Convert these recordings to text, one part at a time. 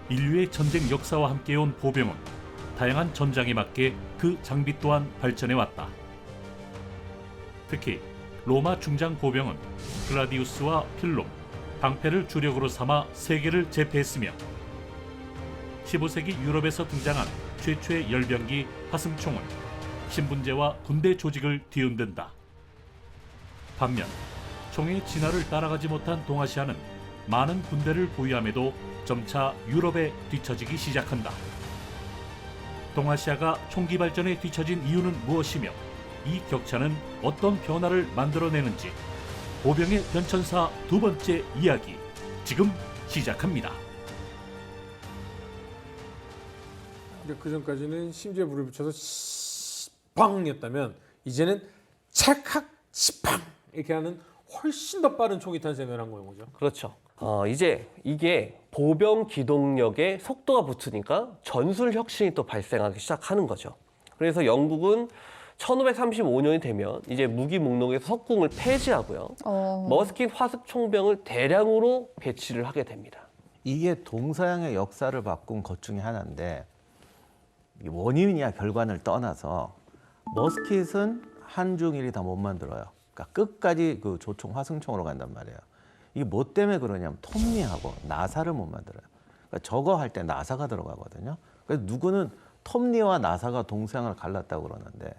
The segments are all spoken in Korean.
인류의 전쟁 역사와 함께해온 보병은 다양한 전장에 맞게 그 장비 또한 발전해왔다. 특히 로마 중장 보병은 글라디우스와 필름, 방패를 주력으로 삼아 세계를 제패했으며 15세기 유럽에서 등장한 최초의 열병기 화승총은 신분제와 군대 조직을 뒤흔든다. 반면 총의 진화를 따라가지 못한 동아시아는 많은 군대를 보유함에도 점차 유럽에 뒤처지기 시작한다. 동아시아가 총기 발전에 뒤처진 이유는 무엇이며 이 격차는 어떤 변화를 만들어내는지 보병의 변천사 두 번째 이야기 지금 시작합니다. 그 전까지는 심지어 불을 붙여서 시방이었다면 이제는 찰칵 시방 이렇게 하는 훨씬 더 빠른 총기 탄생을 한 거죠. 그렇죠. 이제 이게 보병 기동력에 속도가 붙으니까 전술 혁신이 또 발생하기 시작하는 거죠. 그래서 영국은 1535년이 되면 이제 무기 목록에서 석궁을 폐지하고요. 머스킷 화석 총병을 대량으로 배치를 하게 됩니다. 이게 동서양의 역사를 바꾼 것 중에 하나인데 원인이냐 결과를 떠나서 머스킷은 한중일이 다 못 만들어요. 그러니까 끝까지 그 조총 화승총으로 간단 말이에요. 이게 뭐 때문에 그러냐면 톱니하고 나사를 못 만들어요. 그러니까 저거 할 때 나사가 들어가거든요. 그래서 누구는 톱니와 나사가 동서양을 갈랐다고 그러는데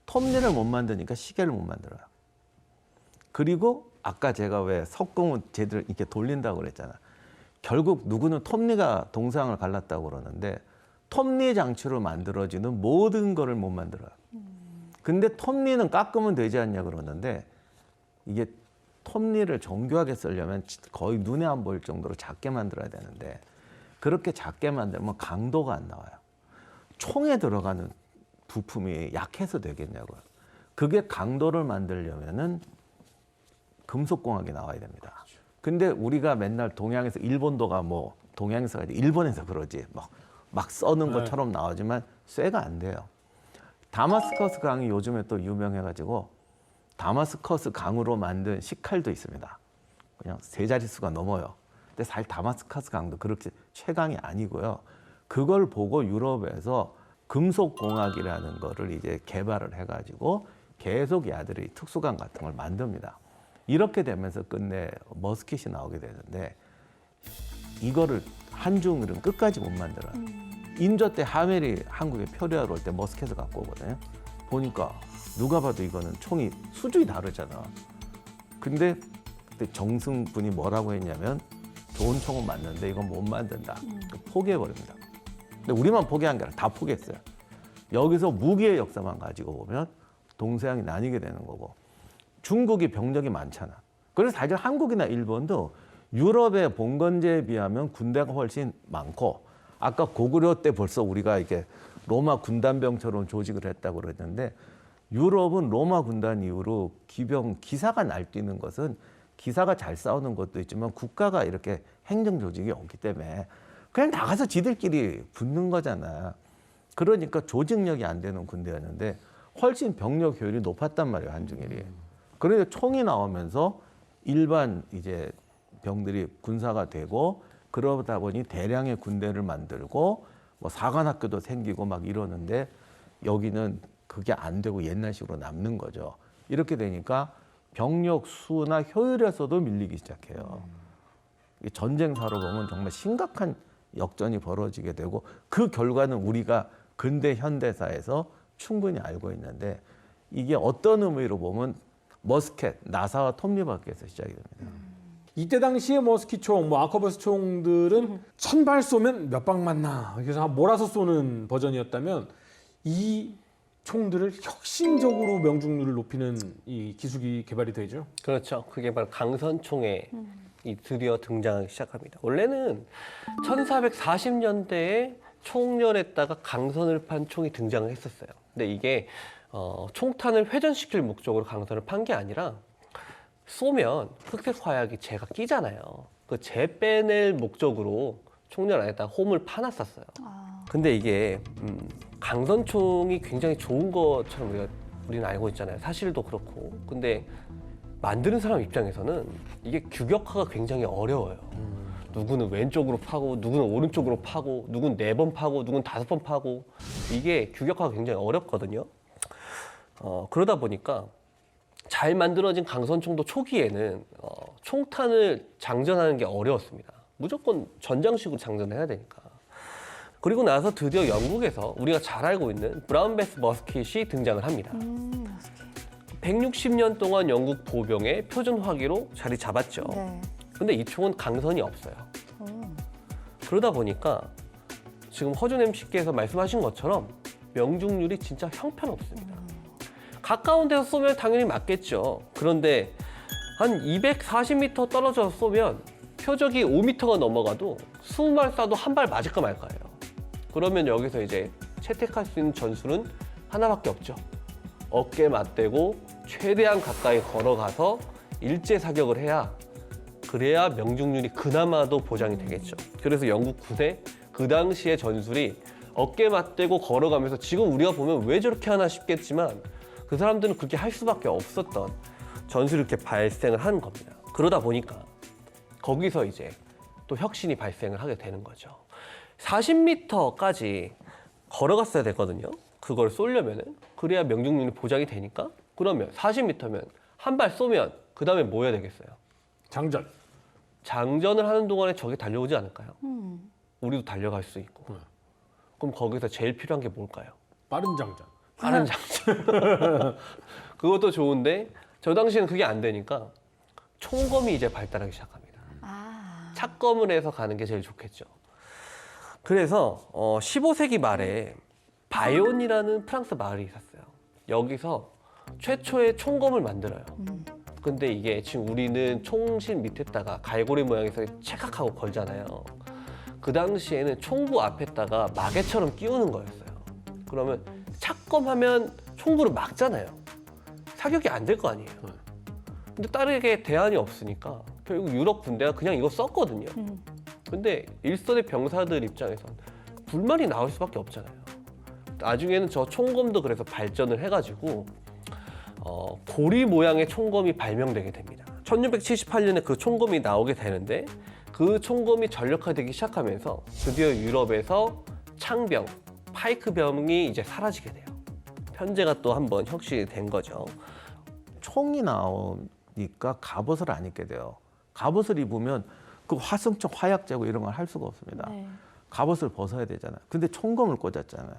톱니를 못 만드니까 시계를 못 만들어요. 그리고 아까 제가 왜 석궁은 제대로 이렇게 돌린다고 그랬잖아. 결국 누구는 톱니가 동서양을 갈랐다고 그러는데 톱니 장치로 만들어지는 모든 거를 못 만들어요. 근데 톱니는 깎으면 되지 않냐 그러는데 이게 톱니를 정교하게 쓰려면 거의 눈에 안 보일 정도로 작게 만들어야 되는데 그렇게 작게 만들면 강도가 안 나와요. 총에 들어가는 부품이 약해서 되겠냐고요. 그게 강도를 만들려면은 금속공학이 나와야 됩니다. 근데 우리가 맨날 동양에서 일본도가 뭐 동양에서 가지고 일본에서 그러지 막 써는 것처럼 나오지만 쇠가 안 돼요. 다마스커스 강이 요즘에 또 유명해가지고 다마스커스 강으로 만든 식칼도 있습니다. 그냥 세 자릿수가 넘어요. 근데 사실 다마스커스 강도 그렇게 최강이 아니고요. 그걸 보고 유럽에서 금속공학이라는 거를 이제 개발을 해가지고 계속 야들이 특수강 같은 걸 만듭니다. 이렇게 되면서 끝내 머스킷이 나오게 되는데 이거를 한중일은 끝까지 못 만들어요. 인조 때 하멜이 한국에 표류하러 올 때 머스킷을 갖고 오거든요. 보니까 누가 봐도 이거는 총이 수준이 다르잖아. 근데 그때 정승분이 뭐라고 했냐면 좋은 총은 맞는데 이건 못 만든다. 포기해버립니다. 근데 우리만 포기한 게 아니라 다 포기했어요. 여기서 무기의 역사만 가지고 보면 동서양이 나뉘게 되는 거고 중국이 병력이 많잖아. 그래서 사실 한국이나 일본도 유럽의 봉건제에 비하면 군대가 훨씬 많고 아까 고구려 때 벌써 우리가 이게 로마 군단병처럼 조직을 했다고 그랬는데 유럽은 로마 군단 이후로 기사가 날뛰는 것은 기사가 잘 싸우는 것도 있지만 국가가 이렇게 행정 조직이 없기 때문에 그냥 나가서 지들끼리 붙는 거잖아. 그러니까 조직력이 안 되는 군대였는데 훨씬 병력 효율이 높았단 말이에요, 한중일이. 그러니까 총이 나오면서 일반 이제 병들이 군사가 되고 그러다 보니 대량의 군대를 만들고 뭐 사관학교도 생기고 막 이러는데 여기는 그게 안 되고 옛날식으로 남는 거죠. 이렇게 되니까 병력 수나 효율에서도 밀리기 시작해요. 전쟁사로 보면 정말 심각한 역전이 벌어지게 되고 그 결과는 우리가 근대 현대사에서 충분히 알고 있는데 이게 어떤 의미로 보면 머스켓, 나사와 톱니바퀴에서 시작이 됩니다. 이때 당시에 머스킷총, 뭐 아커버스 총들은 1000발 쏘면 몇 방 맞나 그래서 몰아서 쏘는 버전이었다면 이 총들을 혁신적으로 명중률을 높이는 이 기술이 개발이 되죠. 그렇죠. 그게 바로 강선총에 드디어 등장하기 시작합니다. 원래는 1440년대에 총련에다가 강선을 판 총이 등장을 했었어요. 근데 이게 총탄을 회전시킬 목적으로 강선을 판 게 아니라 쏘면 흑색 화약이 재가 끼잖아요. 그 재 빼낼 목적으로 총련 안에다 홈을 파놨었어요. 근데 이게 강선총이 굉장히 좋은 것처럼 우리는 알고 있잖아요. 사실도 그렇고. 근데 만드는 사람 입장에서는 이게 규격화가 굉장히 어려워요. 누구는 왼쪽으로 파고, 누구는 오른쪽으로 파고, 누구는 4번 파고, 누구는 5번 파고, 이게 규격화가 굉장히 어렵거든요. 그러다 보니까 잘 만들어진 강선총도 초기에는 총탄을 장전하는 게 어려웠습니다. 무조건 전장식으로 장전해야 되니까. 그리고 나서 드디어 영국에서 우리가 잘 알고 있는 브라운 베스 머스킷이 등장을 합니다. 160년 동안 영국 보병의 표준 화기로 자리 잡았죠. 네. 근데 이 총은 강선이 없어요. 그러다 보니까 지금 허준 MC께서 말씀하신 것처럼 명중률이 진짜 형편없습니다. 가까운 데서 쏘면 당연히 맞겠죠. 그런데 한 240m 떨어져서 쏘면 표적이 5m가 넘어가도 20발 쏴도 한 발 맞을까 말까예요. 그러면 여기서 이제 채택할 수 있는 전술은 하나밖에 없죠. 어깨 맞대고 최대한 가까이 걸어가서 일제 사격을 해야, 그래야 명중률이 그나마도 보장이 되겠죠. 그래서 영국 군의 그 당시의 전술이 어깨 맞대고 걸어가면서, 지금 우리가 보면 왜 저렇게 하나 싶겠지만 그 사람들은 그렇게 할 수밖에 없었던 전술이 이렇게 발생을 한 겁니다. 그러다 보니까 거기서 이제 또 혁신이 발생을 하게 되는 거죠. 40m까지 걸어갔어야 되거든요. 그걸 쏘려면은. 그래야 명중률이 보장이 되니까. 그러면 40m면 한 발 쏘면 그 다음에 뭐 해야 되겠어요? 장전. 장전을 하는 동안에 적이 달려오지 않을까요? 우리도 달려갈 수 있고. 그럼 거기서 제일 필요한 게 뭘까요? 빠른 장전. 빠른 장전. 그것도 좋은데 저 당시에는 그게 안 되니까 총검이 이제 발달하기 시작합니다. 착검을 해서 가는 게 제일 좋겠죠. 그래서 15세기 말에 바이온이라는 프랑스 마을이 있었어요. 여기서 최초의 총검을 만들어요. 근데 이게 지금 우리는 총실 밑에다가 갈고리 모양에서 찰칵하고 걸잖아요. 그 당시에는 총구 앞에다가 마개처럼 끼우는 거였어요. 그러면 착검하면 총구를 막잖아요. 사격이 안 될 거 아니에요. 근데 다르게 대안이 없으니까 결국 유럽 군대가 그냥 이거 썼거든요. 근데 일선의 병사들 입장에선 불만이 나올 수밖에 없잖아요. 나중에는 저 총검도 그래서 발전을 해가지고 고리 모양의 총검이 발명되게 됩니다. 1678년에 그 총검이 나오게 되는데, 그 총검이 전력화되기 시작하면서 드디어 유럽에서 창병, 파이크병이 이제 사라지게 돼요. 현재가 또 한번 혁신이 된 거죠. 총이 나오니까 갑옷을 안 입게 돼요. 갑옷을 입으면 그 화승총, 화약제고 이런 걸 할 수가 없습니다. 네. 갑옷을 벗어야 되잖아요. 근데 총검을 꽂았잖아요.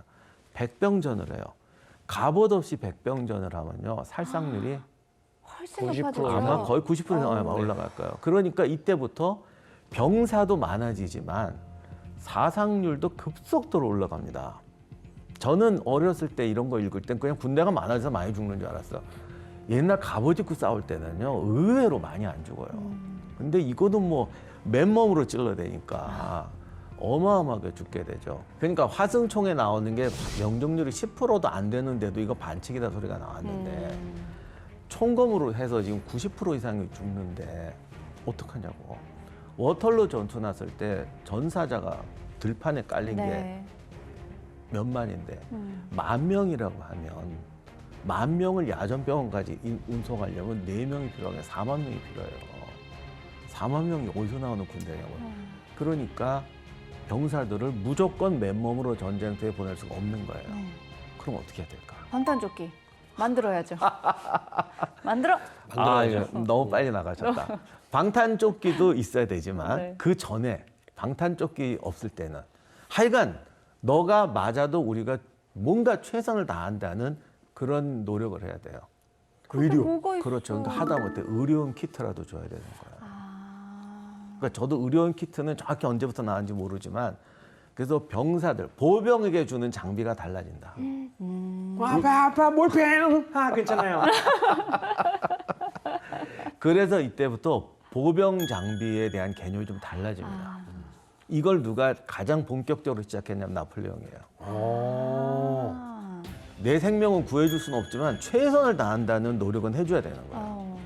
백병전을 해요. 갑옷 없이 백병전을 하면요, 살상률이 훨씬 90% 높아졌죠. 아마 거의 90% 이상 올라갈 거예요. 그러니까 이때부터 병사도 많아지지만 사상률도 급속도로 올라갑니다. 저는 어렸을 때 이런 거 읽을 땐 그냥 군대가 많아져서 많이 죽는 줄 알았어요. 옛날 갑옷 입고 싸울 때는요, 의외로 많이 안 죽어요. 근데 이거는 뭐 맨몸으로 찔러대니까 어마어마하게 죽게 되죠. 그러니까 화승총에 나오는 게 명중률이 10%도 안 되는데도 이거 반칙이다 소리가 나왔는데 총검으로 해서 지금 90% 이상이 죽는데 어떡하냐고. 워털루 전투 났을 때 전사자가 들판에 깔린 게 네. 몇만인데 10,000명이라고 하면 10,000명을 야전병원까지 운송하려면 4명이 필요하게 40,000명이 필요해요. 40,000명이 어디서 나오는 군대냐고요. 그러니까 병사들을 무조건 맨몸으로 전쟁터에 보낼 수가 없는 거예요. 그럼 어떻게 해야 될까? 방탄조끼 만들어야죠. 만들어. 만들어야죠. 이거 너무 빨리 나가셨다. 방탄조끼도 있어야 되지만 네. 그 전에 방탄조끼 없을 때는 하여간 너가 맞아도 우리가 뭔가 최선을 다한다는 그런 노력을 해야 돼요. 의료. 뭐가 있어? 그렇죠. 그러니까 하다못해 의료용 키트라도 줘야 되는 거예요. 그러니까 저도 의료용 키트는 정확히 언제부터 나왔는지 모르지만 그래서 병사들, 보병에게 주는 장비가 달라진다. 아파 몰펜. 괜찮아요. 그래서 이때부터 보병 장비에 대한 개념이 좀 달라집니다. 이걸 누가 가장 본격적으로 시작했냐면 나폴레옹이에요. 내 생명은 구해줄 수는 없지만 최선을 다한다는 노력은 해줘야 되는 거예요.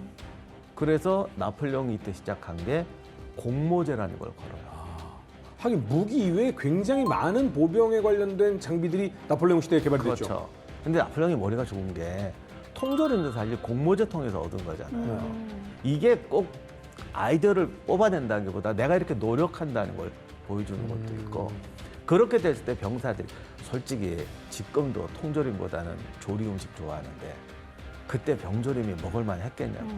그래서 나폴레옹이 이때 시작한 게 공모제라는 걸 걸어요. 하긴 무기 이외에 굉장히 많은 보병에 관련된 장비들이 나폴레옹 시대에 개발됐죠. 그렇죠. 근데 나폴레옹이 머리가 좋은 게 통조림도 사실 공모제 통해서 얻은 거잖아요. 이게 꼭 아이디어를 뽑아낸다는 것보다 내가 이렇게 노력한다는 걸 보여주는 것도 있고 그렇게 됐을 때 병사들이 솔직히 지금도 통조림보다는 조리 음식 좋아하는데 그때 병조림이 먹을만 했겠냐고.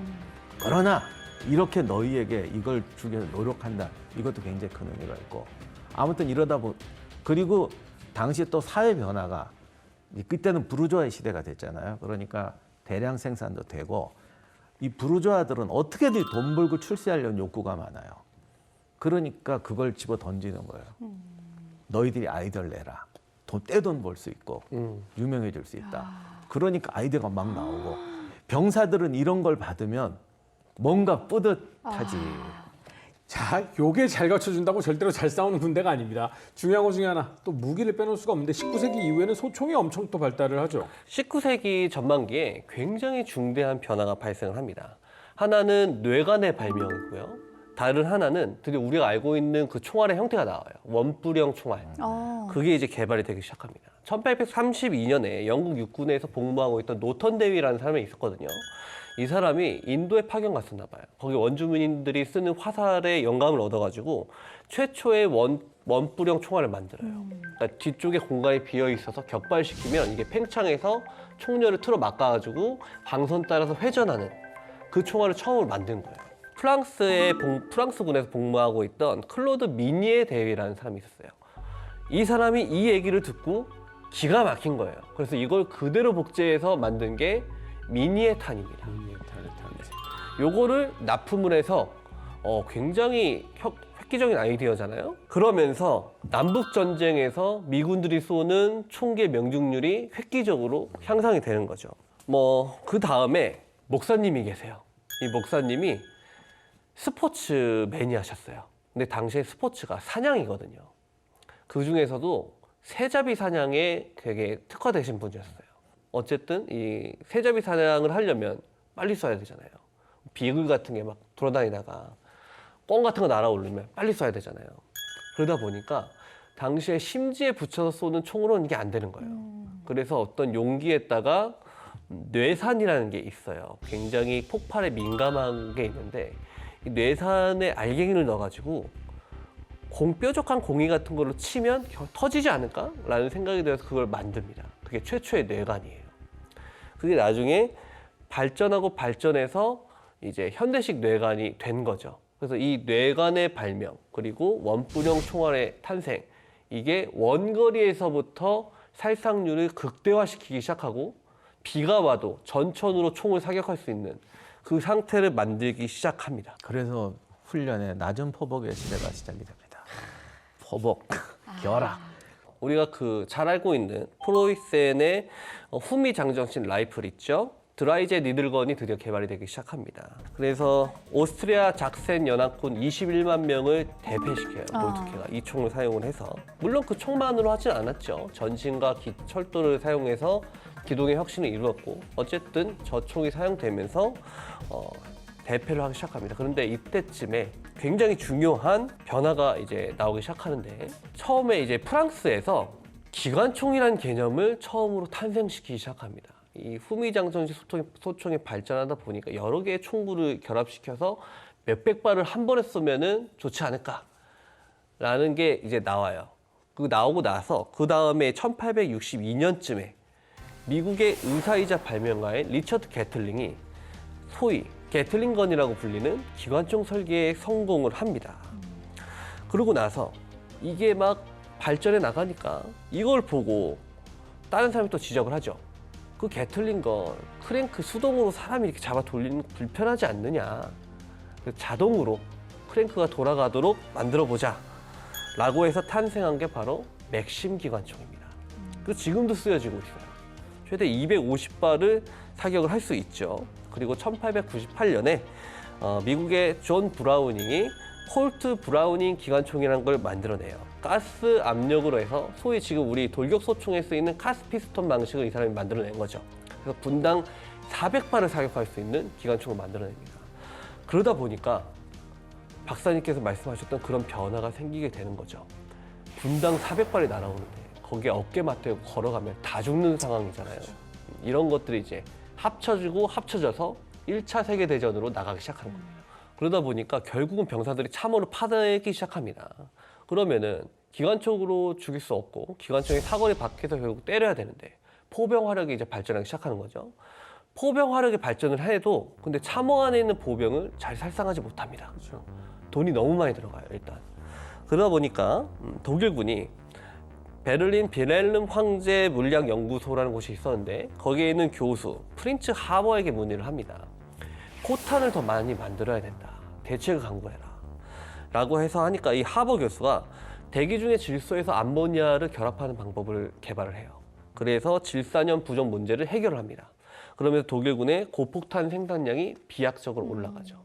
그러나 이렇게 너희에게 이걸 주기 위해서 노력한다. 이것도 굉장히 큰 의미가 있고 아무튼 이러다 그리고 당시에 또 사회 변화가 그때는 부르주아의 시대가 됐잖아요. 그러니까 대량 생산도 되고 이 부르주아들은 어떻게든 돈 벌고 출세하려는 욕구가 많아요. 그러니까 그걸 집어 던지는 거예요. 너희들이 아이디어를 내라. 떼돈 벌 수 있고 유명해질 수 있다. 그러니까 아이디어가 막 나오고 병사들은 이런 걸 받으면 뭔가 뿌듯하지. 자, 요게 잘 갖춰준다고 절대로 잘 싸우는 군대가 아닙니다. 중요한 것 중에 하나, 또 무기를 빼놓을 수가 없는데 19세기 이후에는 소총이 엄청 또 발달을 하죠. 19세기 전반기에 굉장히 중대한 변화가 발생을 합니다. 하나는 뇌관의 발명이고요. 다른 하나는 드디어 우리가 알고 있는 그 총알의 형태가 나와요. 원뿔형 총알. 그게 이제 개발이 되기 시작합니다. 1832년에 영국 육군에서 복무하고 있던 노턴 데위라는 사람이 있었거든요. 이 사람이 인도에 파견 갔었나 봐요. 거기 원주민들이 쓰는 화살에 영감을 얻어가지고 최초의 원뿔형 총알을 만들어요. 그러니까 뒤쪽에 공간이 비어 있어서 격발시키면 이게 팽창해서 총열을 틀어 막아가지고 방선 따라서 회전하는 그 총알을 처음으로 만든 거예요. 프랑스군에서 복무하고 있던 클로드 미니에 대위라는 사람이 있었어요. 이 사람이 이 얘기를 듣고 기가 막힌 거예요. 그래서 이걸 그대로 복제해서 만든 게 미니의 탄입니다. 요거를 납품을 해서 굉장히 획기적인 아이디어잖아요. 그러면서 남북 전쟁에서 미군들이 쏘는 총기의 명중률이 획기적으로 향상이 되는 거죠. 그 다음에 목사님이 계세요. 이 목사님이 스포츠 매니아셨어요. 근데 당시에 스포츠가 사냥이거든요. 그 중에서도 새잡이 사냥에 되게 특화되신 분이었어요. 어쨌든 이 새잡이 사냥을 하려면 빨리 쏴야 되잖아요. 비글 같은 게 막 돌아다니다가 꿩 같은 거 날아오르면 빨리 쏴야 되잖아요. 그러다 보니까 당시에 심지에 붙여서 쏘는 총으로는 이게 안 되는 거예요. 그래서 어떤 용기에다가 뇌산이라는 게 있어요. 굉장히 폭발에 민감한 게 있는데 이 뇌산에 알갱이를 넣어가지고 뾰족한 공이 같은 걸로 치면 터지지 않을까라는 생각이 들어서 그걸 만듭니다. 그게 최초의 뇌관이에요. 그게 나중에 발전하고 발전해서 이제 현대식 뇌관이 된 거죠. 그래서 이 뇌관의 발명 그리고 원뿔형 총알의 탄생 이게 원거리에서부터 살상률을 극대화시키기 시작하고 비가 와도 전천으로 총을 사격할 수 있는 그 상태를 만들기 시작합니다. 그래서 훈련에 낮은 포복의 시대가 시작이 됩니다. 포복, 결합. 우리가 잘 알고 있는 프로이센의 후미 장정신 라이플 있죠? 드라이제 니들건이 드디어 개발이 되기 시작합니다. 그래서 오스트리아 작센 연합군 21만 명을 대패시켜요. 몰트케가 이 총을 사용을 해서. 물론 그 총만으로 하진 않았죠. 전신과 철도를 사용해서 기동의 혁신을 이루었고 어쨌든 저 총이 사용되면서 대패를 하기 시작합니다. 그런데 이때쯤에 굉장히 중요한 변화가 이제 나오기 시작하는데 처음에 이제 프랑스에서 기관총이라는 개념을 처음으로 탄생시키기 시작합니다. 이 후미장전식 소총이 발전하다 보니까 여러 개의 총구를 결합시켜서 몇백 발을 한 번에 쏘면은 좋지 않을까라는 게 이제 나와요. 그 나오고 나서 그 다음에 1862년쯤에 미국의 의사이자 발명가인 리처드 게틀링이 소위 게틀링건이라고 불리는 기관총 설계에 성공을 합니다. 그러고 나서 이게 막 발전해 나가니까 이걸 보고 다른 사람이 또 지적을 하죠. 그 게틀링건 크랭크 수동으로 사람이 이렇게 잡아 돌리는 거 불편하지 않느냐. 자동으로 크랭크가 돌아가도록 만들어보자 라고 해서 탄생한 게 바로 맥심 기관총입니다. 그 지금도 쓰여지고 있어요. 최대 250발을 사격을 할 수 있죠. 그리고 1898년에 미국의 존 브라우닝이 콜트 브라우닝 기관총이라는 걸 만들어내요. 가스 압력으로 해서 소위 지금 우리 돌격 소총에 쓰이는 가스 피스톤 방식을 이 사람이 만들어낸 거죠. 그래서 분당 400발을 사격할 수 있는 기관총을 만들어냅니다. 그러다 보니까 박사님께서 말씀하셨던 그런 변화가 생기게 되는 거죠. 분당 400발이 날아오는데 거기에 어깨 맞대고 걸어가면 다 죽는 상황이잖아요. 이런 것들이 이제 합쳐지고 합쳐져서 1차 세계대전으로 나가기 시작한 겁니다. 그러다 보니까 결국은 병사들이 참호를 파대기 시작합니다. 그러면은 기관총으로 죽일 수 없고 기관총이 사거리 밖에서 결국 때려야 되는데 포병 화력이 이제 발전하기 시작하는 거죠. 포병 화력이 발전을 해도 근데 참호 안에 있는 보병을 잘 살상하지 못합니다. 그렇죠. 돈이 너무 많이 들어가요, 일단. 그러다 보니까 독일군이 베를린 빌헬름 황제 물리학 연구소라는 곳이 있었는데 거기에 있는 교수 프린츠 하버에게 문의를 합니다. 포탄을 더 많이 만들어야 된다. 대책을 강구해라. 라고 해서 하니까 이 하버 교수가 대기 중의 질소에서 암모니아를 결합하는 방법을 개발을 해요. 그래서 질산염 부족 문제를 해결을 합니다. 그러면서 독일군의 고폭탄 생산량이 비약적으로 올라가죠.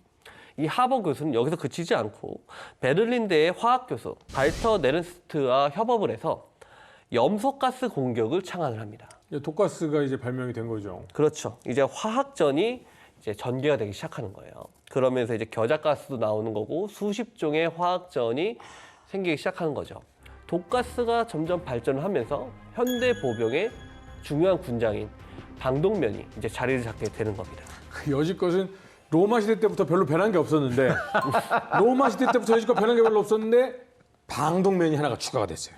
이 하버 교수는 여기서 그치지 않고 베를린대의 화학 교수 발터 네른스트와 협업을 해서 염소가스 공격을 창안을 합니다. 독가스가 이제 발명이 된 거죠. 그렇죠. 이제 화학전이 이제 전개가 되기 시작하는 거예요. 그러면서 이제 겨자가스도 나오는 거고 수십 종의 화학전이 생기기 시작하는 거죠. 독가스가 점점 발전을 하면서 현대 보병의 중요한 군장인 방독면이 이제 자리를 잡게 되는 겁니다. 여지껏은 로마 시대 때부터 별로 변한 게 없었는데 로마 시대 때부터 여지껏 변한 게 별로 없었는데 방독면이 하나가 추가가 됐어요.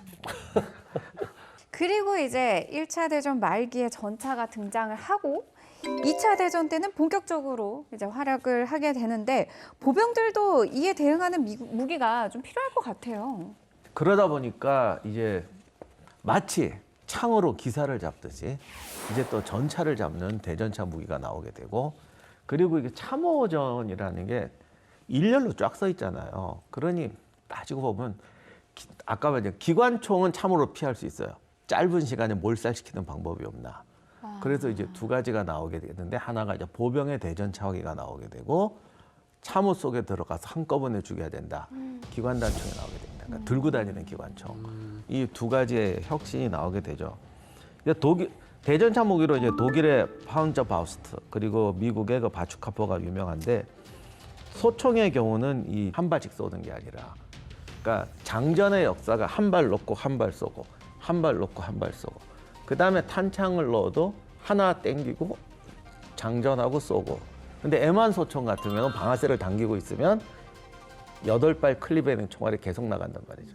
그리고 이제 1차 대전 말기에 전차가 등장을 하고 2차 대전 때는 본격적으로 이제 활약을 하게 되는데 보병들도 이에 대응하는 무기가 좀 필요할 것 같아요. 그러다 보니까 이제 마치 창으로 기사를 잡듯이 이제 또 전차를 잡는 대전차 무기가 나오게 되고 그리고 이게 참호전이라는 게 일렬로 쫙 서 있잖아요. 그러니 따지고 보면 아까 말한 기관총은 참으로 피할 수 있어요. 짧은 시간에 몰살시키는 방법이 없나. 그래서 이제 두 가지가 나오게 되는데 하나가 이제 보병의 대전차기가 나오게 되고 참호 속에 들어가서 한꺼번에 죽여야 된다. 기관단총이 나오게 됩니다. 그러니까 들고 다니는 기관총. 이 두 가지의 혁신이 나오게 되죠. 독일 대전차 무기로 이제 독일의 파운저바우스트 그리고 미국의 그 바추카포가 유명한데 소총의 경우는 이 한 발씩 쏘는 게 아니라 그러니까 장전의 역사가 한 발 놓고 한 발 쏘고 한 발 놓고 한 발 쏘고 그 다음에 탄창을 넣어도 하나 땡기고 장전하고 쏘고 근데 M1 소총 같은 경우는 방아쇠를 당기고 있으면 8발 클립에 있는 총알이 계속 나간단 말이죠.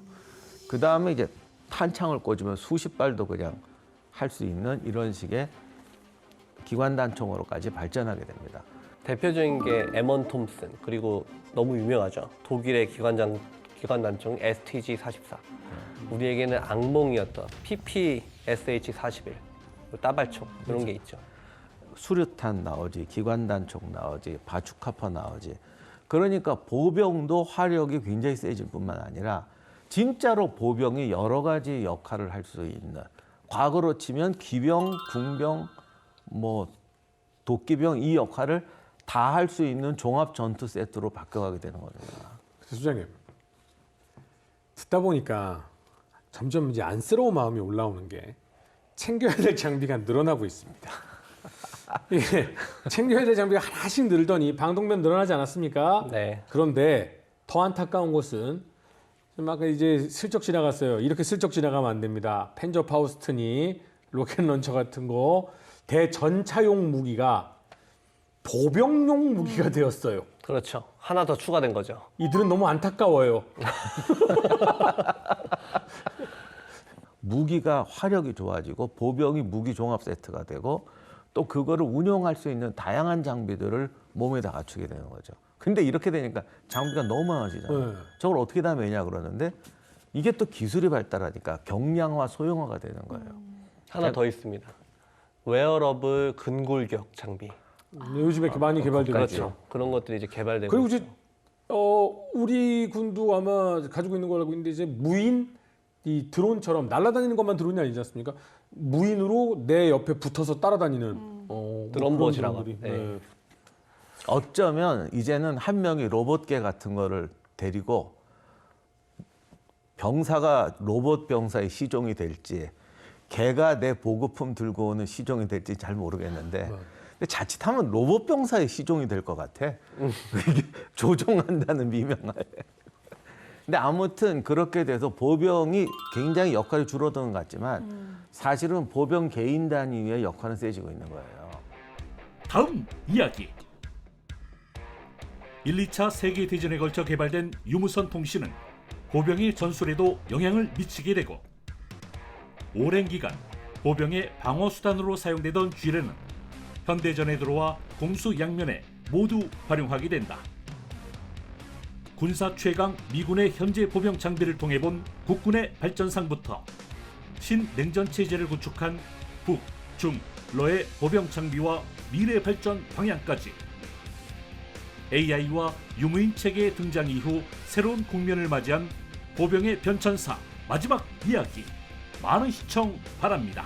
그 다음에 이제 탄창을 꽂으면 수십 발도 그냥 할 수 있는 이런 식의 기관단총으로까지 발전하게 됩니다. 대표적인 게 M1 톰슨 그리고 너무 유명하죠. 독일의 기관단총 STG-44. 우리에게는 악몽이었던 PPSH-41 따발총 이런 게 있죠. 수류탄 나오지, 기관단총 나오지, 바추카파 나오지. 그러니까 보병도 화력이 굉장히 세질 뿐만 아니라 진짜로 보병이 여러 가지 역할을 할 수 있는 과거로 치면 기병, 군병, 뭐 도끼병 이 역할을 다 할 수 있는 종합 전투 세트로 바뀌어가게 되는 겁니다. 소장님 듣다 보니까 점점 이제 안쓰러운 마음이 올라오는 게 챙겨야 될 장비가 늘어나고 있습니다. 이게 챙겨야 될 장비가 하나씩 늘더니 방독면 늘어나지 않았습니까? 네. 그런데 더 안타까운 것은 아까 이제 슬쩍 지나갔어요. 이렇게 슬쩍 지나가면 안 됩니다. 펜저 파우스트니 로켓 런처 같은 거 대전차용 무기가 보병용 무기가 되었어요. 그렇죠. 하나 더 추가된 거죠. 이들은 너무 안타까워요. 무기가 화력이 좋아지고 보병이 무기 종합 세트가 되고 또 그거를 운용할 수 있는 다양한 장비들을 몸에다 갖추게 되는 거죠. 근데 이렇게 되니까 장비가 너무 많아지잖아요. 네. 저걸 어떻게 다 매냐 그러는데 이게 또 기술이 발달하니까 경량화, 소형화가 되는 거예요. 하나 더 있습니다. 웨어러블 근골격 장비. 요즘에 많이 개발되고 있죠. 그렇죠. 그런 것들이 이제 개발되고 그리고 이제 있죠. 우리 군도 아마 가지고 있는 걸 알고 있는데 이제 무인 이 드론처럼 날아다니는 것만 드론이 아니지 않습니까? 무인으로 내 옆에 붙어서 따라다니는 드론봇이라고 그런 드론들이. 합니다. 어쩌면 이제는 한 명이 로봇개 같은 거를 데리고 병사가 로봇 병사의 시종이 될지 걔가 내 보급품 들고 오는 시종이 될지 잘 모르겠는데 근데 자칫하면 로봇 병사의 시종이 될 것 같아. 이게 조종한다는 미명하에. 근데 아무튼 그렇게 돼서 보병이 굉장히 역할이 줄어드는 것 같지만 사실은 보병 개인 단위의 역할은 세지고 있는 거예요. 다음 이야기. 1, 2차 세계대전에 걸쳐 개발된 유무선 통신은 보병의 전술에도 영향을 미치게 되고 오랜 기간 보병의 방어수단으로 사용되던 쥐레는 현대전에 들어와 공수 양면에 모두 활용하게 된다. 군사 최강 미군의 현재 보병 장비를 통해 본 국군의 발전상부터 신냉전 체제를 구축한 북, 중, 러의 보병 장비와 미래 발전 방향까지 AI와 유무인 체계의 등장 이후 새로운 국면을 맞이한 보병의 변천사 마지막 이야기 많은 시청 바랍니다.